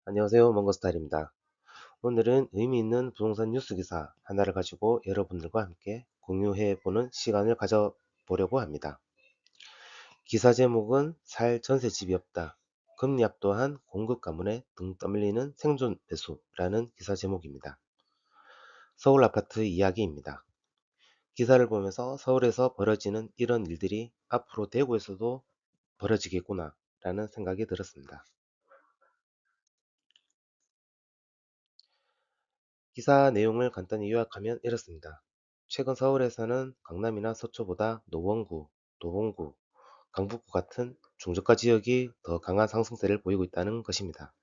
안녕하세요. 먼거스타일입니다. 오늘은 의미 있는 부동산 뉴스 기사 하나를 가지고 여러분들과 함께 공유해 보는 시간을 가져보려고 합니다. 기사 제목은 살 전세집이 없다. 금리 압도한 공급 가문에 등 떠밀리는 생존 매수라는 기사 제목입니다. 서울 아파트 이야기입니다. 기사를 보면서 서울에서 벌어지는 이런 일들이 앞으로 대구에서도 벌어지겠구나 라는 생각이 들었습니다. 기사 내용을 간단히 요약하면 이렇습니다. 최근 서울에서는 강남이나 서초보다 노원구, 도봉구, 강북구 같은 중저가 지역이 더 강한 상승세를 보이고 있다는 것입니다.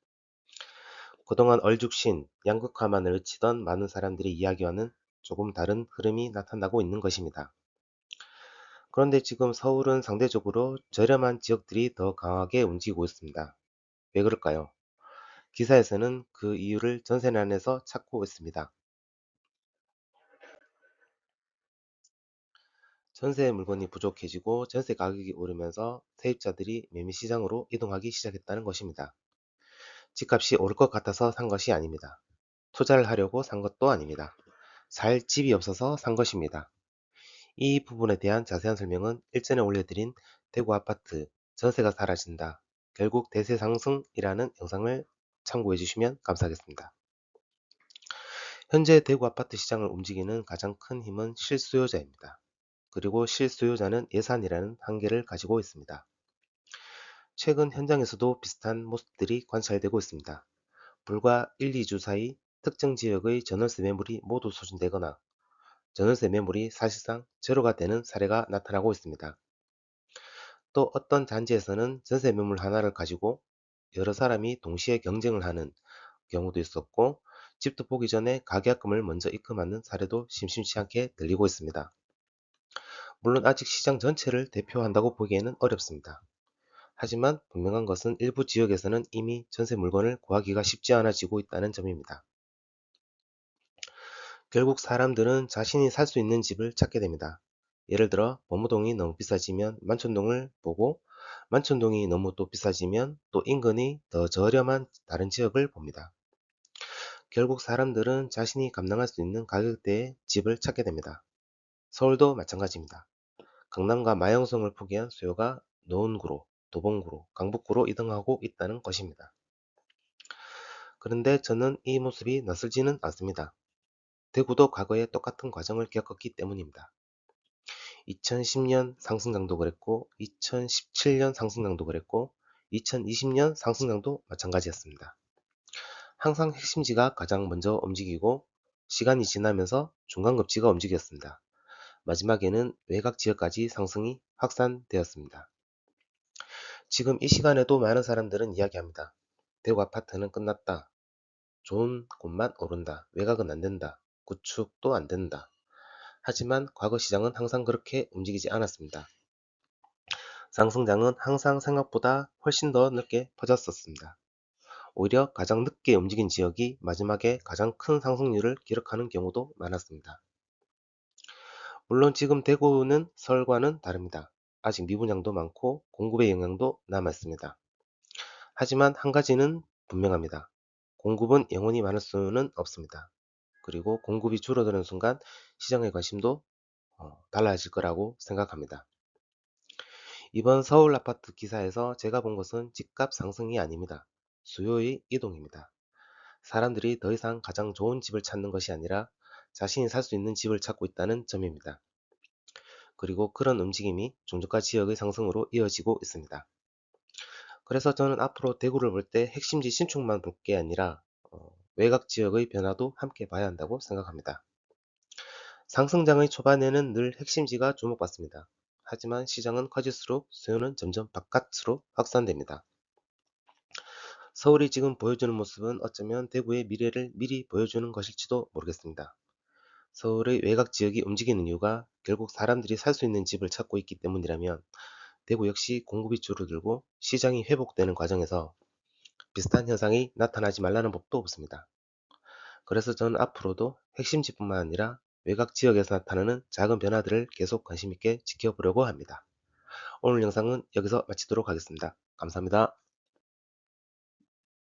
그동안 얼죽신, 양극화만을 치던 많은 사람들의 이야기와는 조금 다른 흐름이 나타나고 있는 것입니다. 그런데 지금 서울은 상대적으로 저렴한 지역들이 더 강하게 움직이고 있습니다. 왜 그럴까요? 기사에서는 그 이유를 전세난에서 찾고 있습니다. 전세 물건이 부족해지고 전세 가격이 오르면서 세입자들이 매매 시장으로 이동하기 시작했다는 것입니다. 집값이 오를 것 같아서 산 것이 아닙니다. 투자를 하려고 산 것도 아닙니다. 살 집이 없어서 산 것입니다. 이 부분에 대한 자세한 설명은 일전에 올려드린 대구 아파트 전세가 사라진다. 결국 대세 상승이라는 영상을 참고해 주시면 감사하겠습니다. 현재 대구 아파트 시장을 움직이는 가장 큰 힘은 실수요자입니다. 그리고 실수요자는 예산이라는 한계를 가지고 있습니다. 최근 현장에서도 비슷한 모습들이 관찰되고 있습니다. 불과 1, 2주 사이 특정 지역의 전월세 매물이 모두 소진되거나 전월세 매물이 사실상 제로가 되는 사례가 나타나고 있습니다. 또 어떤 단지에서는 전세 매물 하나를 가지고 여러 사람이 동시에 경쟁을 하는 경우도 있었고, 집도 보기 전에 가계약금을 먼저 입금하는 사례도 심심치 않게 들리고 있습니다. 물론 아직 시장 전체를 대표한다고 보기에는 어렵습니다. 하지만 분명한 것은 일부 지역에서는 이미 전세 물건을 구하기가 쉽지 않아지고 있다는 점입니다. 결국 사람들은 자신이 살 수 있는 집을 찾게 됩니다. 예를 들어 범무동이 너무 비싸지면 만촌동을 보고, 만촌동이 너무 또 비싸지면 또 인근이 더 저렴한 다른 지역을 봅니다. 결국 사람들은 자신이 감당할 수 있는 가격대의 집을 찾게 됩니다. 서울도 마찬가지입니다. 강남과 마영성을 포기한 수요가 노원구로, 도봉구로, 강북구로 이동하고 있다는 것입니다. 그런데 저는 이 모습이 낯설지는 않습니다. 대구도 과거에 똑같은 과정을 겪었기 때문입니다. 2010년 상승장도 그랬고, 2017년 상승장도 그랬고, 2020년 상승장도 마찬가지였습니다. 항상 핵심지가 가장 먼저 움직이고, 시간이 지나면서 중간급지가 움직였습니다. 마지막에는 외곽 지역까지 상승이 확산되었습니다. 지금 이 시간에도 많은 사람들은 이야기합니다. 대구 아파트는 끝났다. 좋은 곳만 오른다. 외곽은 안 된다. 구축도 안 된다. 하지만 과거 시장은 항상 그렇게 움직이지 않았습니다. 상승장은 항상 생각보다 훨씬 더 늦게 퍼졌었습니다. 오히려 가장 늦게 움직인 지역이 마지막에 가장 큰 상승률을 기록하는 경우도 많았습니다. 물론 지금 대구는 서울과는 다릅니다. 아직 미분양도 많고 공급의 영향도 남아있습니다. 하지만 한 가지는 분명합니다. 공급은 영원히 많을 수는 없습니다. 그리고 공급이 줄어드는 순간 시장의 관심도 달라질 거라고 생각합니다. 이번 서울 아파트 기사에서 제가 본 것은 집값 상승이 아닙니다. 수요의 이동입니다. 사람들이 더 이상 가장 좋은 집을 찾는 것이 아니라 자신이 살 수 있는 집을 찾고 있다는 점입니다. 그리고 그런 움직임이 중저가 지역의 상승으로 이어지고 있습니다. 그래서 저는 앞으로 대구를 볼 때 핵심지 신축만 볼 게 아니라 외곽 지역의 변화도 함께 봐야 한다고 생각합니다. 상승장의 초반에는 늘 핵심지가 주목받습니다. 하지만 시장은 커질수록 수요는 점점 바깥으로 확산됩니다. 서울이 지금 보여주는 모습은 어쩌면 대구의 미래를 미리 보여주는 것일지도 모르겠습니다. 서울의 외곽 지역이 움직이는 이유가 결국 사람들이 살 수 있는 집을 찾고 있기 때문이라면, 대구 역시 공급이 줄어들고 시장이 회복되는 과정에서 비슷한 현상이 나타나지 말라는 법도 없습니다. 그래서 저는 앞으로도 핵심지뿐만 아니라 외곽 지역에서 나타나는 작은 변화들을 계속 관심 있게 지켜보려고 합니다. 오늘 영상은 여기서 마치도록 하겠습니다. 감사합니다.